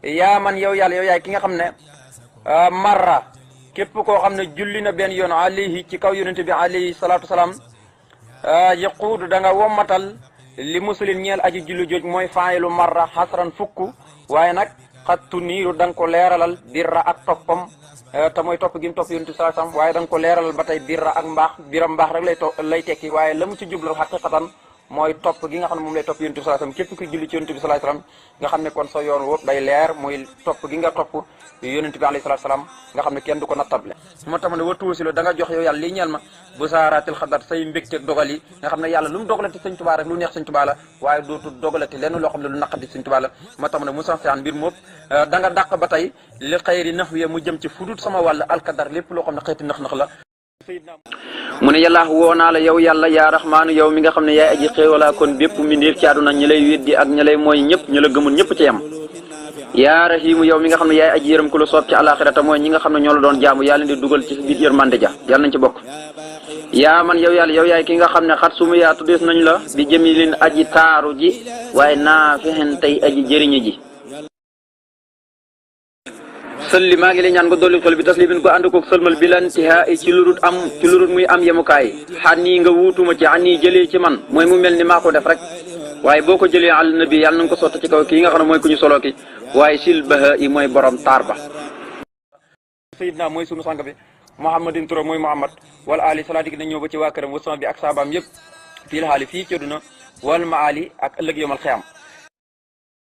yaa man yow yàlla yow yaay ki nga xam ne marra képp koo xam ne julli na benn yoon alayhi ci kaw yonente bi alayhi salaatu wasalaam yaquudu da nga wommatal li musulin ñeel aji julli jooj mooy faayilu marra xasran fukk waaye nag xattu niiru da nga ko leeralal birra ak toppam te mooy topp gi mu topp yonente bi sallallahu alayhi wasallam waaye da nga ko leeralal ba tey birra ak mbaax biram mbaax rek lay tekki waaye la mu ci jublu xaqiqatan mooy topp gi nga xam ne moom lay topp yonent bi sallallahu alayhi wasallam képp ku julli ci yonent bi sallallahu alayhi wasallam nga xam ne kon sa yoon wópp day leer muy topp gi nga topp yonent bi alayhi salaam nga xam ne kenn du ko nattable moo tax ma ne watuusi lo da nga jox yow yàlla lii ñeel ma bu saaraatil xadar say mbégteeg dogal yi nga xam ne yàlla lu mu dogalati sëñ Tuubaa rek lu neex sëñ Tuubaa la waaye dootu dogalati lenn loo xam ne lu naqadi sëñ Tuubaa la moo tax ma ne musan fian mbir moom da nga dàq ba tey li xayri nax wiye mu jëm ci fudut sama wàll alkadar lépp loo xam ne xeeti nax-nax la mu ne yàlla woo naa la yow yàlla yaa raxmaanu yow mi nga xam ne yaay aji xéewalaa kon bépp mbindeef ci àdduna ñi lay weddi ak ñi lay mooy ñëpp ñu la gëmul ñëpp ci yam yaa rahimu yow mi nga xam ne yaay aji yërëm ku la soob ci alaxirata mooy ñi nga xam ne ñoo la doon jaamu yàlla di dugal ci biir yërmande ja yàlla nañ ci bokk yaa man yow yàlla yow yaay ki nga xam ne xat sumu yaa tuddees nañ la bi jëmilin aji taaru ji waaye naa fexen tey aji jëriñe ji sëlli maa ngi lay ñaan nga dolli xol bi taslimin ko ànd koog sëlmal bi lan ci lurut muy am yemukaay xan nii nga wuutuma ci xan nii jëlee ci man mooy mu mel ni maa ko def rek waaye boo ko jëlee àll nabi yàlla na nga ko sotti ci kaw kii nga xam ne mooy ku ñu solo ki waaye sil baha yi mooy borom taar ba sayidna mooy sunu sang bi muhammadin tura mooy muhammad wala ali salaati gi na ñëw ba ci waa këram wasama bi ak saabaam yëpp fii la xaali fii ci àdduna wal maali ak ëllëg yomal xiyam